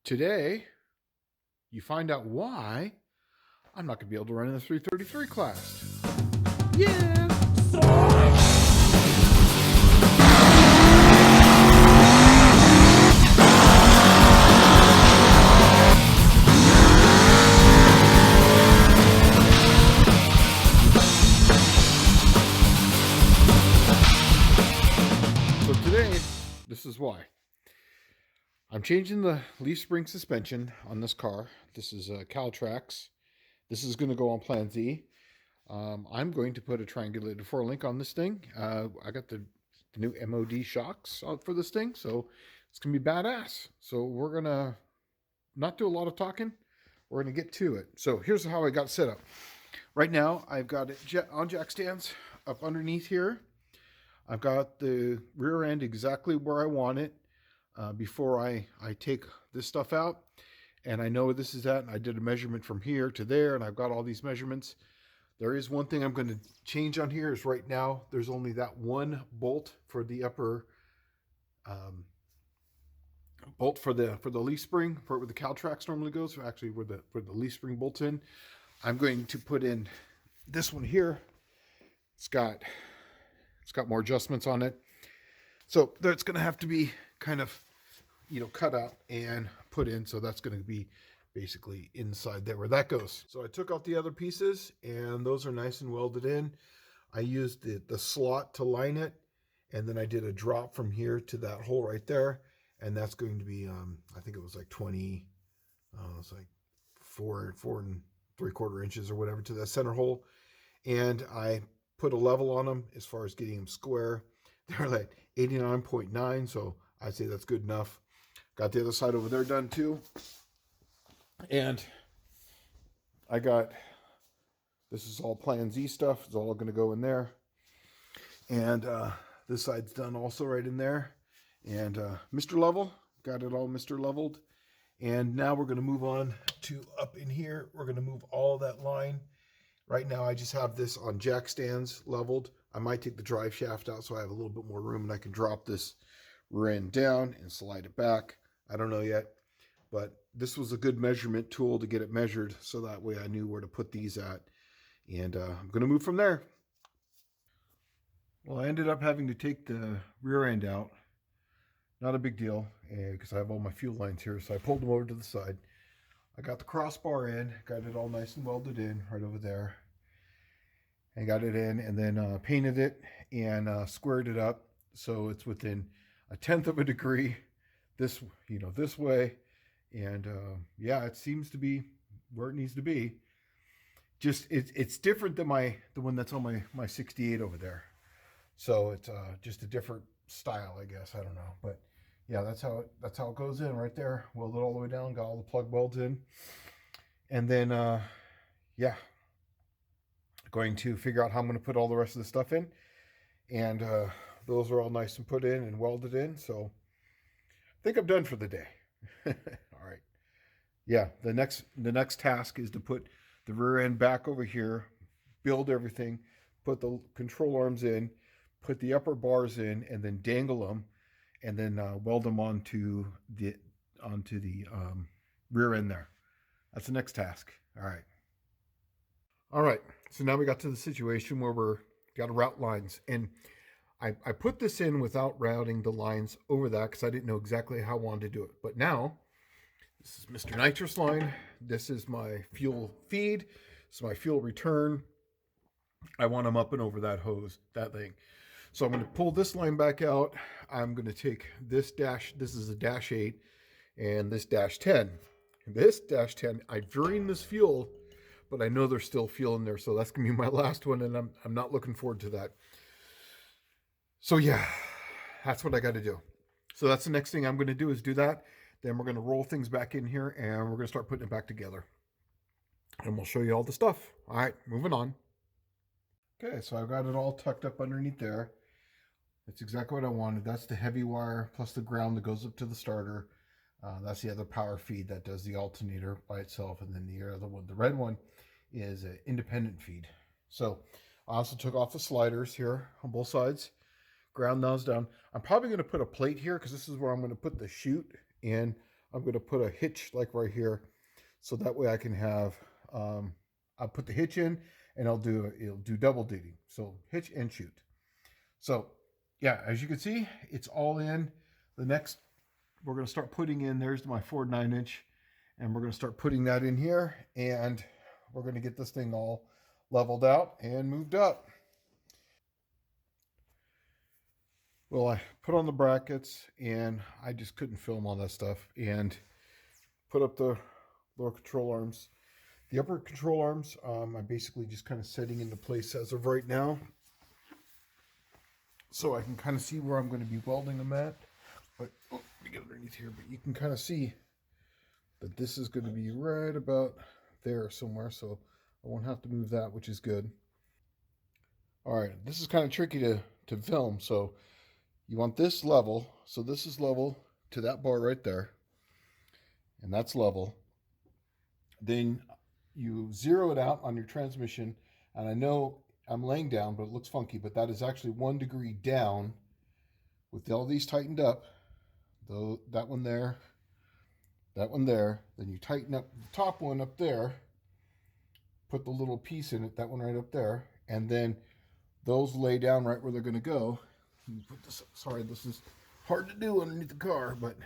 Today, you find out why I'm not going to be able to run in the 333 class. Yeah! So today, this is why. I'm changing the leaf spring suspension on this car. This is Caltrax. This is going to go on Plan Z. I'm going to put a triangulated four link on this thing. I got the new MOD shocks for this thing, so it's going to be badass. So we're going to not do a lot of talking. We're going to get to it. So here's how I got set up. Right now, I've got it on jack stands up underneath here. I've got the rear end exactly where I want it before I take this stuff out. And I know where this is at. And I did a measurement from here to there, and I've got all these measurements. There is one thing I'm going to change on here is right now there's only that one bolt for the upper bolt for the leaf spring, for where the Caltrax normally goes, or actually where the leaf spring bolts in. I'm going to put in this one here. It's got more adjustments on it, so that's going to have to be kind of cut out and put in. So that's going to be basically inside there where that goes. So I took out the other pieces and those are nice and welded in. I used the slot to line it, and then I did a drop from here to that hole right there, and that's going to be I think it was like 20 it's like 4 3/4 inches or whatever to that center hole. And I put a level on them as far as getting them square. They're like 89.9, so I'd say that's good enough. Got the other side over there done too. And I got, this is all Plan Z stuff. It's all going to go in there. And this side's done also right in there. And Mr. Level, got it all Mr. Leveled. And now we're going to move on to up in here. We're going to move all that line. Right now I just have this on jack stands leveled. I might take the drive shaft out so I have a little bit more room and I can drop this rear end down and slide it back. I don't know yet, but this was a good measurement tool to get it measured, so that way I knew where to put these at. And I'm going to move from there. Well, I ended up having to take the rear end out. Not a big deal, because I have all my fuel lines here, so I pulled them over to the side. I got the crossbar in, got it all nice and welded in right over there. And got it in, and then painted it and squared it up so it's within 1/10 of a degree this way. And yeah, it seems to be where it needs to be. Just it's different than the one that's on my 68 over there. So it's just a different style, I guess. I don't know, but yeah, that's how it goes in right there. Welded all the way down, got all the plug welds in, and then yeah, going to figure out how I'm going to put all the rest of the stuff in. And those are all nice and put in and welded in. So I think I'm done for the day. All right. Yeah, the next task is to put the rear end back over here, build everything, put the control arms in, put the upper bars in, and then dangle them, and then weld them onto the rear end there. That's the next task. All right. So now we got to the situation where we're got to route lines, and I put this in without routing the lines over that because I didn't know exactly how I wanted to do it. But now, this is Mr. Nitrous line. This is my fuel feed. This is my fuel return. I want them up and over that hose, that thing. So I'm going to pull this line back out. I'm going to take this is a dash 8, and this dash 10. This dash 10, I drain this fuel, but I know there's still fuel in there, so that's going to be my last one, and I'm not looking forward to that. So yeah, that's what I got to do. So that's the next thing I'm going to do is do that. Then we're going to roll things back in here, and we're going to start putting it back together. And we'll show you all the stuff. All right, moving on. Okay, so I've got it all tucked up underneath there. That's exactly what I wanted. That's the heavy wire plus the ground that goes up to the starter. That's the other power feed that does the alternator by itself. And then the other one, the red one, is an independent feed. So I also took off the sliders here on both sides. Ground those down. I'm probably going to put a plate here because this is where I'm going to put the chute in I'm going to put a hitch like right here, so that way I can have, I'll put the hitch in and it'll do double duty. So hitch and shoot. So yeah, as you can see, it's all in. The next, we're going to start putting in, there's my Ford 9-inch, and we're going to start putting that in here, and we're going to get this thing all leveled out and moved up. Well, I put on the brackets and I just couldn't film all that stuff, and put up the lower control arms. The upper control arms, I'm basically just kind of setting into place as of right now, so I can kind of see where I'm going to be welding them at. But let me get underneath here. But you can kind of see that this is going to be right about there somewhere, so I won't have to move that, which is good. All right, this is kind of tricky to film, so you want this level. So this is level to that bar right there, and that's level. Then you zero it out on your transmission, and I know I'm laying down, but it looks funky, but that is actually 1 degree down with all these tightened up. Though that one there, that one there. Then you tighten up the top one up there, put the little piece in it, that one right up there, and then those lay down right where they're going to go. Put this up. Sorry, this is hard to do underneath the car, but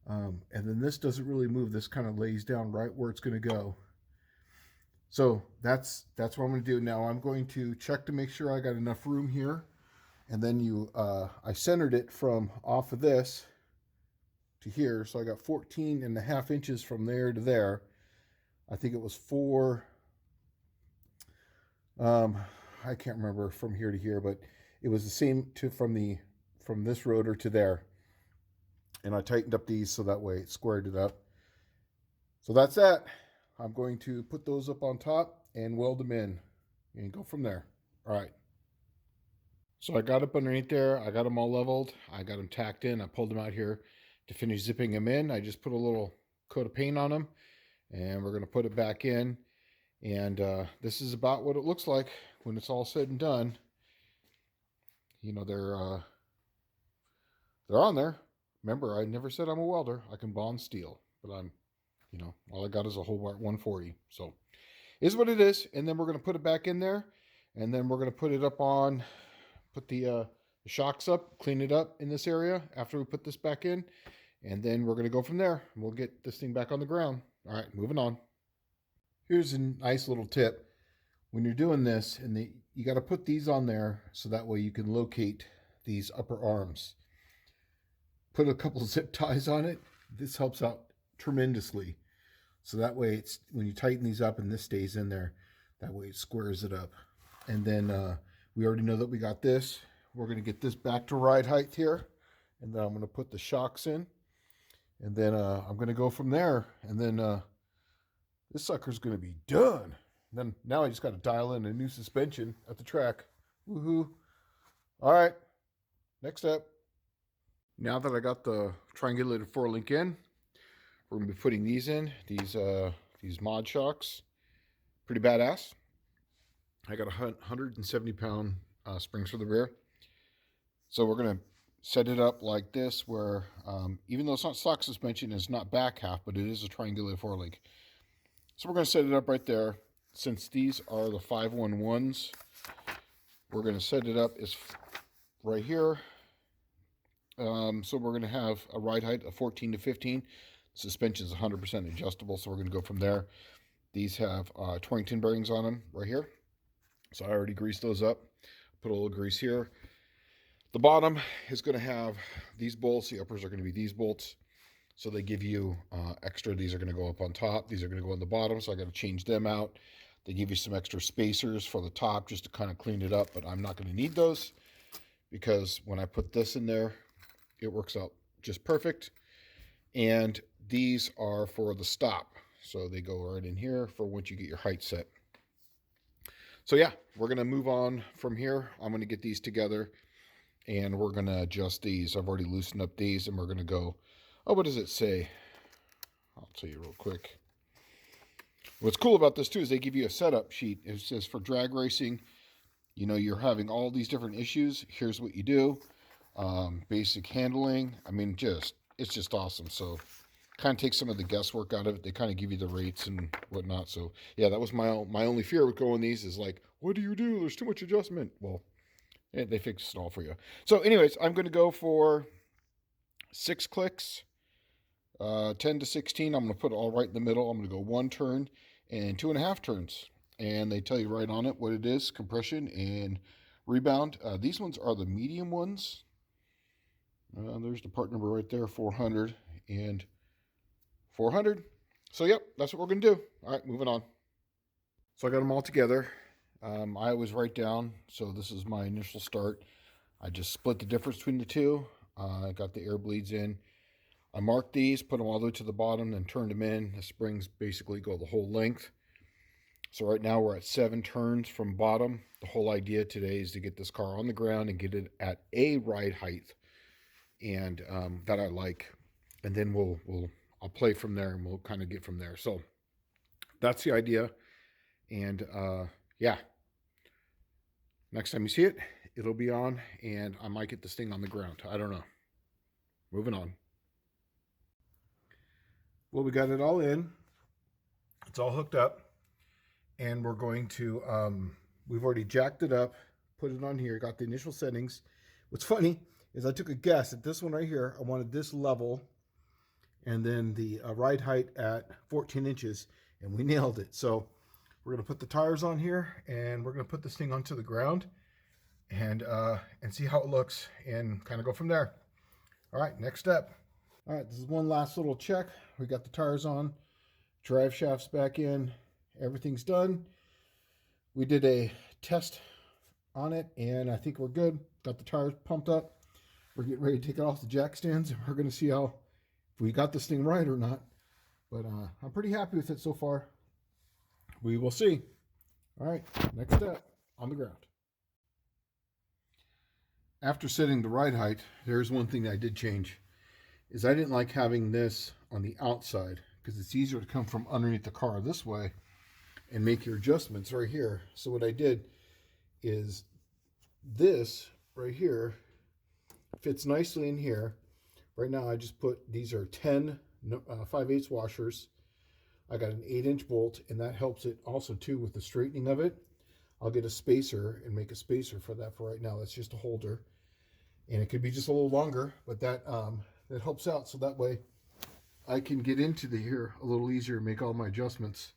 and then this doesn't really move. This kind of lays down right where it's going to go. So that's what I'm going to do. Now I'm going to check to make sure I got enough room here, and then I centered it from off of this to here, so I got 14.5 inches from there to there. I think it was 4. I can't remember from here to here, but it was the same from this rotor to there. And I tightened up these so that way it squared it up. So that's that. I'm going to put those up on top and weld them in and go from there. All right. So I got up underneath there. I got them all leveled. I got them tacked in. I pulled them out here to finish zipping them in. I just put a little coat of paint on them, and we're going to put it back in. And this is about what it looks like when it's all said and done. You know, they're on there. Remember, I never said I'm a welder. I can bond steel, but all I got is a Hobart 140. So is what it is. And then we're going to put it back in there, and then we're going to put it up on, put the shocks up, clean it up in this area after we put this back in, and then we're going to go from there. We'll get this thing back on the ground. All right, moving on. Here's a nice little tip. When you're doing this, you got to put these on there so that way you can locate these upper arms. Put a couple zip ties on it. This helps out tremendously. So that way it's, when you tighten these up and this stays in there, that way it squares it up. And then we already know that we got this. We're going to get this back to ride height here. And then I'm going to put the shocks in. And then I'm going to go from there. And then this sucker's going to be done. And then now I just got to dial in a new suspension at the track. Woohoo. All right. Next step. Now that I got the triangulated 4-link in, we're going to be putting these in. These MOD shocks. Pretty badass. I got 170-pound springs for the rear. So we're going to set it up like this where, even though it's not stock suspension, it's not back half, but it is a triangulated 4-link. So we're going to set it up right there. Since these are the 511s, we're going to set it up as right here. So we're going to have a ride height of 14 to 15. Suspension is 100% adjustable, so we're going to go from there. These have Torrington bearings on them right here. So I already greased those up. Put a little grease here. The bottom is going to have these bolts. The uppers are going to be these bolts. So they give you extra. These are going to go up on top. These are going to go on the bottom, so I got to change them out. They give you some extra spacers for the top just to kind of clean it up, but I'm not going to need those because when I put this in there, it works out just perfect. And these are for the stop. So they go right in here for once you get your height set. So yeah, we're going to move on from here. I'm going to get these together and we're going to adjust these. I've already loosened up these and we're going to go, oh, what does it say? I'll tell you real quick. What's cool about this too is they give you a setup sheet. It says for drag racing, you know, you're having all these different issues. Here's what you do. Basic handling. I mean, it's just awesome. So kind of takes some of the guesswork out of it. They kind of give you the rates and whatnot. So yeah, that was my only fear with going these is like, what do you do? There's too much adjustment. Well, they fixed it all for you. So anyways, I'm going to go for 6 clicks, 10 to 16. I'm going to put it all right in the middle. I'm going to go 1 turn and 2.5 turns. And they tell you right on it what it is, compression and rebound. These ones are the medium ones. There's the part number right there, 400 and 400. So yep, that's what we're going to do. All right, moving on. So I got them all together. I always write down, so this is my initial start. I just split the difference between the two. I got the air bleeds in. I marked these, put them all the way to the bottom, and turned them in. The springs basically go the whole length. So right now we're at 7 turns from bottom. The whole idea today is to get this car on the ground and get it at a ride height, and that I like. And then I'll play from there, and we'll kind of get from there. So that's the idea. And yeah, next time you see it, it'll be on, and I might get this thing on the ground. I don't know. Moving on. Well, we got it all in. It's all hooked up. And we're going to, we've already jacked it up, put it on here, got the initial settings. What's funny is I took a guess at this one right here. I wanted this level and then the ride height at 14 inches, and we nailed it. So we're going to put the tires on here, and we're going to put this thing onto the ground and see how it looks and kind of go from there. All right, next step. All right, this is one last little check. We got the tires on, drive shafts back in. Everything's done. We did a test on it, and I think we're good. Got the tires pumped up. We're getting ready to take it off the jack stands, and we're going to see if we got this thing right or not. But I'm pretty happy with it so far. We will see. All right, next step, on the ground. After setting the ride height, there's one thing that I did change, is I didn't like having this on the outside because it's easier to come from underneath the car this way and make your adjustments right here. So what I did is this right here fits nicely in here. Right now I just put, these are 10 5/8 washers. I got an 8-inch bolt, and that helps it also too with the straightening of it. I'll get a spacer and make a spacer for that for right now. That's just a holder, and it could be just a little longer, but that that helps out. So that way I can get into the here a little easier and make all my adjustments.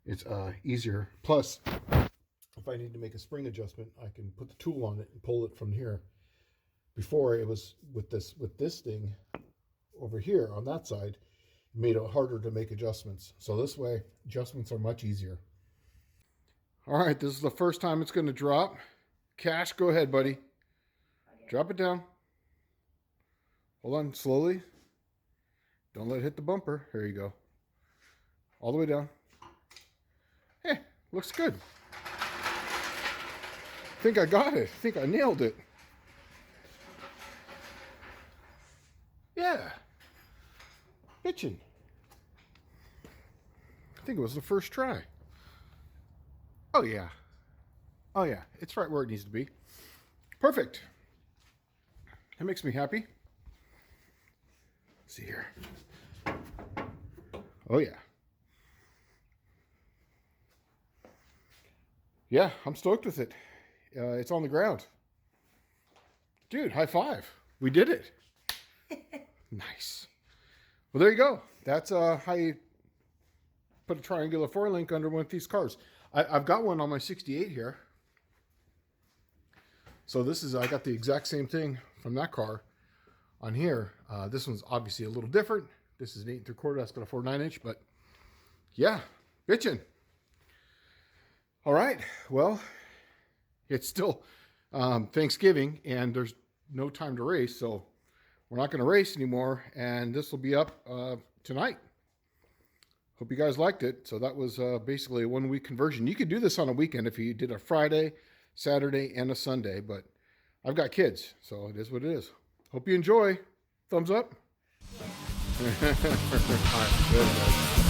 It's easier. Plus, if I need to make a spring adjustment, I can put the tool on it and pull it from here. Before, it was with this thing over here on that side, it made it harder to make adjustments. So this way, adjustments are much easier. All right, this is the first time it's going to drop. Cash, go ahead, buddy. Okay. Drop it down. Hold on, slowly. Don't let it hit the bumper. Here you go. All the way down. Hey, looks good. I think I got it. I think I nailed it. Yeah. Bitchin'. I think it was the first try. Oh yeah. Oh yeah. It's right where it needs to be. Perfect. That makes me happy. Let's see here. Oh yeah. Yeah, I'm stoked with it. It's on the ground. Dude, high five. We did it. Nice. Well, there you go. That's how you put a triangular 4 link under one of these cars. I've got one on my 68 here. So this is, I got the exact same thing from that car on here. This one's obviously a little different. This is an 8 3/4. That's got a 4 9-inch, but yeah, bitchin'. All right. Well, it's still Thanksgiving, and there's no time to race, so we're not going to race anymore, and this will be up tonight. Hope you guys liked it. So that was basically a 1-week conversion. You could do this on a weekend if you did a Friday, Saturday, and a Sunday, but I've got kids, so it is what it is. Hope you enjoy. Thumbs up. Yeah. All right, good.